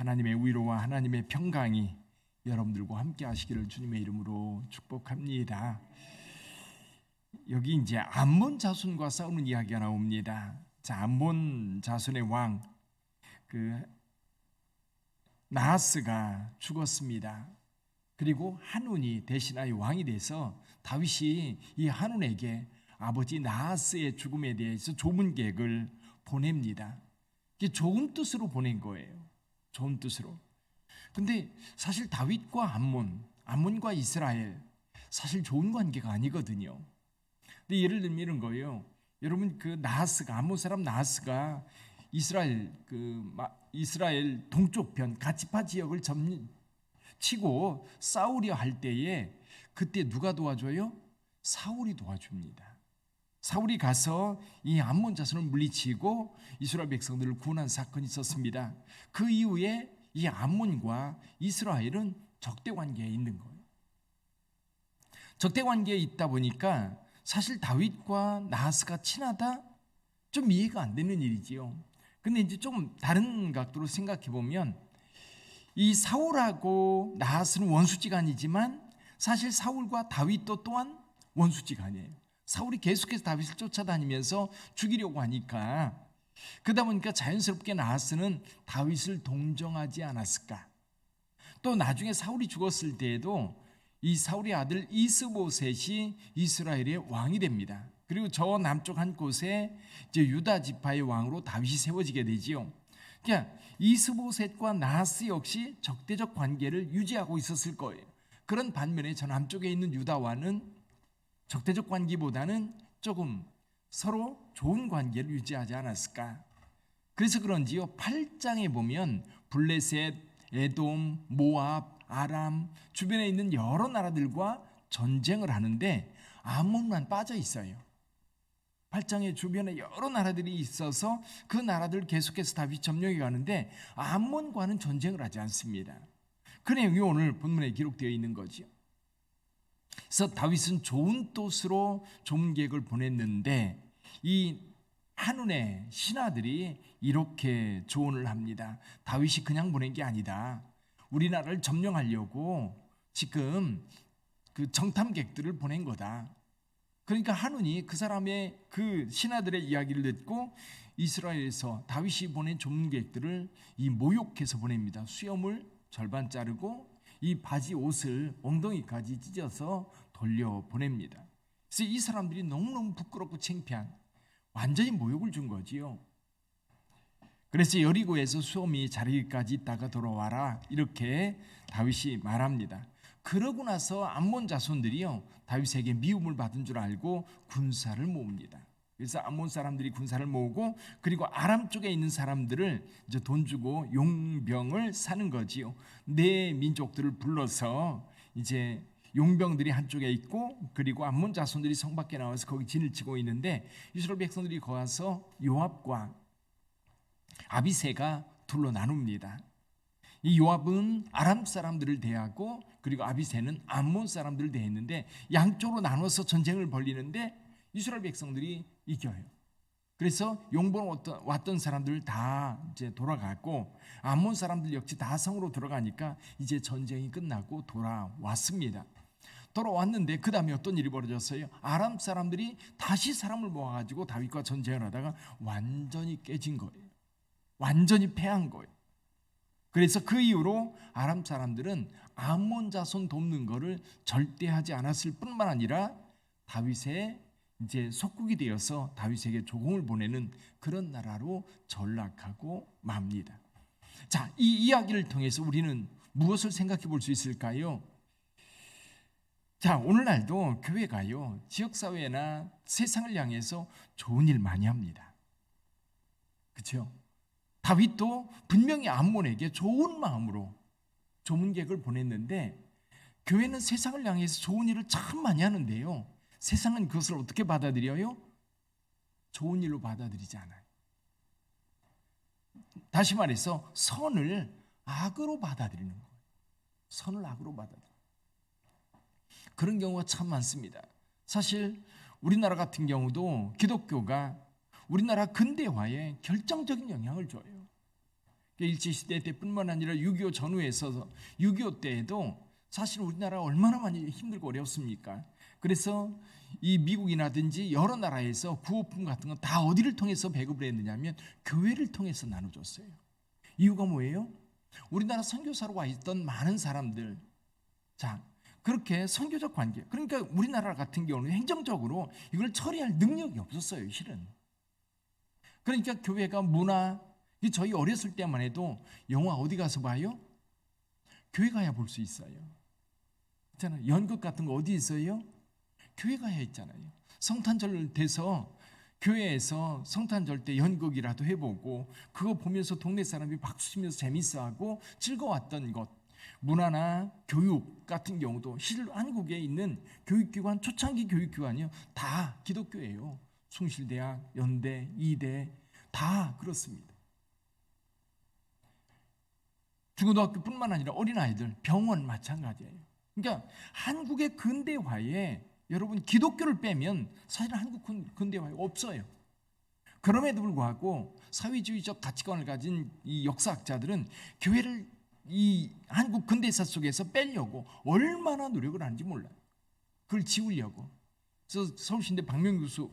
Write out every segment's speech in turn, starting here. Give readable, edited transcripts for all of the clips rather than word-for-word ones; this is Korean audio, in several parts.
하나님의 위로와 하나님의 평강이 여러분들과 함께 하시기를 주님의 이름으로 축복합니다. 여기 이제 암몬 자손과 싸우는 이야기가 나옵니다. 자, 암몬 자손의 왕 나하스가 죽었습니다. 그리고 한운이 대신하여 왕이 돼서 다윗이 이 한운에게 아버지 나하스의 죽음에 대해서 조문객을 보냅니다. 이게 좋은 뜻으로 보낸 거예요. 좋은 뜻으로. 근데 사실 다윗과 암몬과 이스라엘 사실 좋은 관계가 아니거든요. 근데 예를 들면 이런 거예요. 여러분 암몬 사람 나하스가 이스라엘 동쪽편 가치파 지역을 치고 싸우려 할 때에 그때 누가 도와줘요? 사울이 도와줍니다. 사울이 가서 이 암몬 자손을 물리치고 이스라엘 백성들을 구원한 사건이 있었습니다. 그 이후에 이 암몬과 이스라엘은 적대 관계에 있는 거예요. 적대 관계에 있다 보니까 사실 다윗과 나하스가 친하다? 좀 이해가 안 되는 일이지요. 근데 이제 좀 다른 각도로 생각해 보면 이 사울하고 나하스는 원수지간이지만 사실 사울과 다윗도 또한 원수지간이에요. 사울이 계속해서 다윗을 쫓아다니면서 죽이려고 하니까 그러다 보니까 자연스럽게 나하스는 다윗을 동정하지 않았을까. 또 나중에 사울이 죽었을 때에도 이 사울의 아들 이스보셋이 이스라엘의 왕이 됩니다. 그리고 저 남쪽 한 곳에 이제 유다 지파의 왕으로 다윗이 세워지게 되지요. 그러니까 이스보셋과 나하스 역시 적대적 관계를 유지하고 있었을 거예요. 그런 반면에 저 남쪽에 있는 유다와는 적대적 관계보다는 조금 서로 좋은 관계를 유지하지 않았을까. 그래서 그런지요 8장에 보면 블레셋, 에돔, 모압, 아람 주변에 있는 여러 나라들과 전쟁을 하는데 암몬만 빠져 있어요. 8장에 주변에 여러 나라들이 있어서 그 나라들 계속해서 다윗이 점령해 가는데 암몬과는 전쟁을 하지 않습니다. 그 내용이 오늘 본문에 기록되어 있는 거죠. 그래서 다윗은 좋은 뜻으로 조문객을 보냈는데 이 한운의 신하들이 이렇게 조언을 합니다. 다윗이 그냥 보낸 게 아니다. 우리나라를 점령하려고 지금 그 정탐객들을 보낸 거다. 그러니까 한운이 그 사람의 그 신하들의 이야기를 듣고 이스라엘에서 다윗이 보낸 조문객들을 이 모욕해서 보냅니다. 수염을 절반 자르고 이 바지 옷을 엉덩이까지 찢어서 돌려 보냅니다. 그래서 이 사람들이 너무너무 부끄럽고 창피한 완전히 모욕을 준 거지요. 그래서 여리고에서 수염이 자르기까지 있다가 돌아와라 이렇게 다윗이 말합니다. 그러고 나서 암몬 자손들이요 다윗에게 미움을 받은 줄 알고 군사를 모읍니다. 그래서 암몬 사람들이 군사를 모으고 그리고 아람 쪽에 있는 사람들을 이제 돈 주고 용병을 사는 거지요. 네 민족들을 불러서 이제 용병들이 한쪽에 있고 그리고 암몬 자손들이 성 밖에 나와서 거기 진을 치고 있는데 이스라엘 백성들이 거기서 요압과 아비새가 둘로 나눕니다. 이 요압은 아람 사람들을 대하고 그리고 아비새는 암몬 사람들을 대했는데 양쪽으로 나눠서 전쟁을 벌이는데 이스라엘 백성들이 이겨요. 그래서 용보로 왔던 사람들 다 이제 돌아갔고 암몬 사람들 역시 다 성으로 들어가니까 이제 전쟁이 끝나고 돌아왔습니다. 돌아왔는데 그 다음에 어떤 일이 벌어졌어요? 아람 사람들이 다시 사람을 모아가지고 다윗과 전쟁을 하다가 완전히 깨진 거예요. 완전히 패한 거예요. 그래서 그 이후로 아람 사람들은 암몬 자손 돕는 것을 절대 하지 않았을 뿐만 아니라 다윗의 이제 속국이 되어서 다윗에게 조공을 보내는 그런 나라로 전락하고 맙니다. 자, 이 이야기를 통해서 우리는 무엇을 생각해 볼 수 있을까요? 자, 오늘날도 교회가요 지역사회나 세상을 향해서 좋은 일 많이 합니다. 그렇죠? 다윗도 분명히 암몬에게 좋은 마음으로 조문객을 보냈는데 교회는 세상을 향해서 좋은 일을 참 많이 하는데요 세상은 그것을 어떻게 받아들여요? 좋은 일로 받아들이지 않아요. 다시 말해서 선을 악으로 받아들이는 거예요. 선을 악으로 받아들여요. 그런 경우가 참 많습니다. 사실 우리나라 같은 경우도 기독교가 우리나라 근대화에 결정적인 영향을 줘요. 일제시대 때뿐만 아니라 6.25 전후에서 6.25 때에도 사실 우리나라가 얼마나 많이 힘들고 어렵습니까? 그래서 이 미국이라든지 여러 나라에서 구호품 같은 건 다 어디를 통해서 배급을 했느냐면 교회를 통해서 나눠줬어요. 이유가 뭐예요? 우리나라 선교사로 와 있던 많은 사람들, 자 그렇게 선교적 관계, 그러니까 우리나라 같은 경우는 행정적으로 이걸 처리할 능력이 없었어요, 실은. 그러니까 교회가 문화, 저희 어렸을 때만 해도 영화 어디 가서 봐요? 교회 가야 볼 수 있어요. 있잖아요. 연극 같은 거 어디 있어요? 교회 가야 있잖아요. 성탄절 돼서 교회에서 성탄절 때 연극이라도 해보고 그거 보면서 동네 사람이 박수 치면서 재밌어하고 즐거웠던 것, 문화나 교육 같은 경우도 실 한국에 있는 교육기관, 초창기 교육기관이요 다 기독교예요. 숭실대학, 연대, 이대 다 그렇습니다. 중고등학교뿐만 아니라 어린아이들, 병원 마찬가지예요. 그러니까 한국의 근대화에 여러분 기독교를 빼면 사실 한국 근대화에 없어요. 그럼에도 불구하고 사회주의적 가치관을 가진 이 역사학자들은 교회를 이 한국 근대사 속에서 빼려고 얼마나 노력을 하는지 몰라요. 그걸 지우려고. 그래서 서울신대 박명수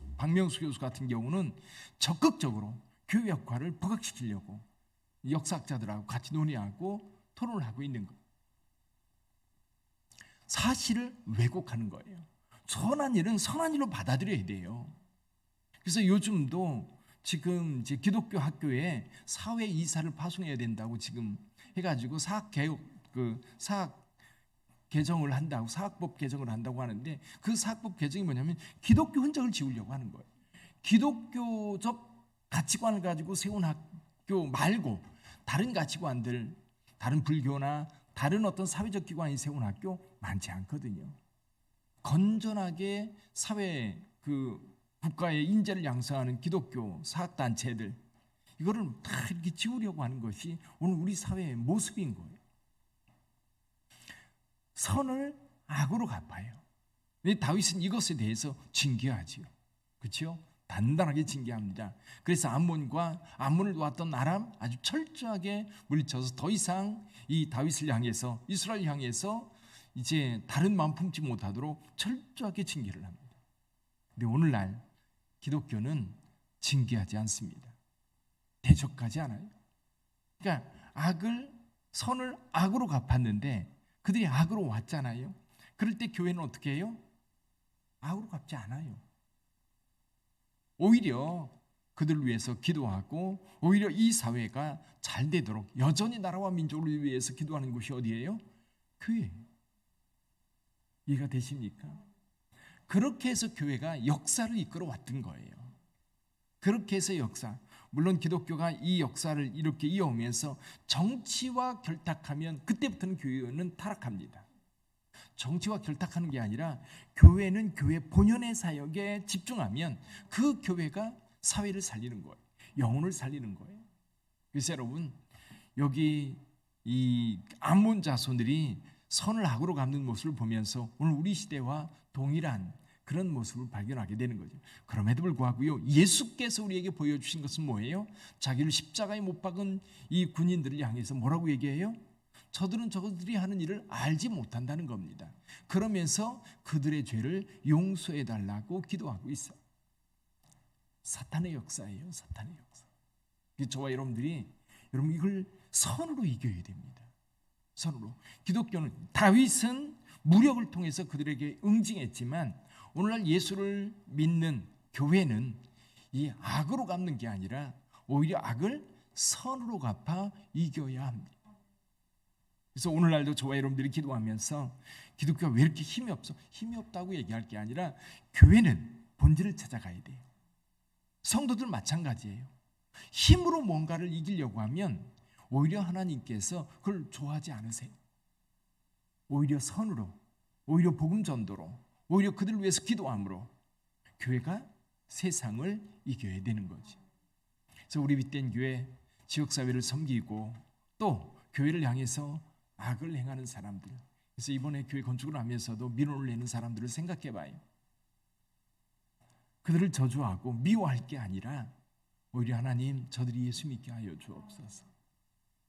교수 같은 경우는 적극적으로 교회 역할을 부각시키려고 역사학자들하고 같이 논의하고 토론을 하고 있는 거예요. 사실을 왜곡하는 거예요. 선한 일은 선한 일로 받아들여야 돼요. 그래서 요즘도 지금 이제 기독교 학교에 사회 이사를 파송해야 된다고 지금 해가지고 사학 개혁 사학 개정을 한다고, 사학법 개정을 한다고 하는데 그 사학법 개정이 뭐냐면 기독교 흔적을 지우려고 하는 거예요. 기독교적 가치관을 가지고 세운 학교 말고 다른 가치관들, 다른 불교나 다른 어떤 사회적 기관이 세운 학교 많지 않거든요. 건전하게 사회 국가의 인재를 양성하는 기독교 사학단체들, 이거를 다 이렇게 지우려고 하는 것이 오늘 우리 사회의 모습인 거예요. 선을 악으로 갚아요. 다윗은 이것에 대해서 징계하지요. 그렇죠? 단단하게 징계합니다. 그래서 암몬을 놓았던 아람 아주 철저하게 물리쳐서 더 이상 이 다윗을 향해서, 이스라엘 향해서 이제 다른 마음 품지 못하도록 철저하게 징계를 합니다. 근데 오늘날 기독교는 징계하지 않습니다. 대적하지 않아요. 그러니까 선을 악으로 갚았는데 그들이 악으로 왔잖아요. 그럴 때 교회는 어떻게 해요? 악으로 갚지 않아요. 오히려 그들을 위해서 기도하고 오히려 이 사회가 잘 되도록 여전히 나라와 민족을 위해서 기도하는 곳이 어디예요? 교회. 이해가 되십니까? 그렇게 해서 교회가 역사를 이끌어 왔던 거예요. 그렇게 해서 물론 기독교가 이 역사를 이렇게 이어오면서 정치와 결탁하면 그때부터는 교회는 타락합니다. 정치와 결탁하는 게 아니라 교회는 교회 본연의 사역에 집중하면 그 교회가 사회를 살리는 거예요. 영혼을 살리는 거예요. 그래서 여러분, 여기 이 암몬 자손들이 선을 악으로 갚는 모습을 보면서 오늘 우리 시대와 동일한 그런 모습을 발견하게 되는 거죠. 그럼에도 불구하고요, 예수께서 우리에게 보여주신 것은 뭐예요? 자기를 십자가에 못 박은 이 군인들을 향해서 뭐라고 얘기해요? 저들이 하는 일을 알지 못한다는 겁니다. 그러면서 그들의 죄를 용서해 달라고 기도하고 있어요. 사탄의 역사예요. 사탄의 역사. 저와 여러분 이걸 선으로 이겨야 됩니다. 선으로. 기독교는, 다윗은 무력을 통해서 그들에게 응징했지만 오늘날 예수를 믿는 교회는 이 악으로 갚는 게 아니라 오히려 악을 선으로 갚아 이겨야 합니다. 그래서 오늘날도 저와 여러분들이 기도하면서 기독교가 왜 이렇게 힘이 없어? 힘이 없다고 얘기할 게 아니라 교회는 본질을 찾아가야 돼요. 성도들 마찬가지예요. 힘으로 뭔가를 이기려고 하면 오히려 하나님께서 그걸 좋아하지 않으세요. 오히려 선으로, 오히려 복음 전도로, 오히려 그들을 위해서 기도함으로 교회가 세상을 이겨야 되는 거지. 그래서 우리 빛된 교회 지역사회를 섬기고 또 교회를 향해서 악을 행하는 사람들, 그래서 이번에 교회 건축을 하면서도 민원을 내는 사람들을 생각해 봐요. 그들을 저주하고 미워할 게 아니라 오히려 하나님, 저들이 예수 믿게 하여 주옵소서.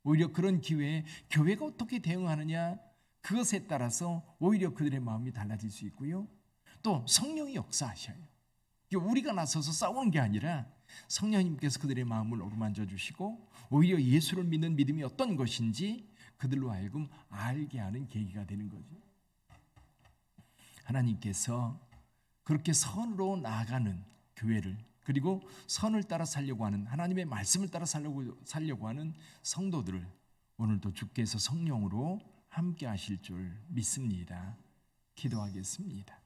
오히려 그런 기회에 교회가 어떻게 대응하느냐, 그것에 따라서 오히려 그들의 마음이 달라질 수 있고요. 또 성령이 역사하셔요. 우리가 나서서 싸우는 게 아니라 성령님께서 그들의 마음을 어루만져 주시고 오히려 예수를 믿는 믿음이 어떤 것인지 그들로 하여금 알게 하는 계기가 되는 거죠. 하나님께서 그렇게 선으로 나아가는 교회를, 그리고 선을 따라 살려고 하는, 하나님의 말씀을 따라 살려고 하는 성도들을 오늘도 주께서 성령으로 함께 하실 줄 믿습니다. 기도하겠습니다.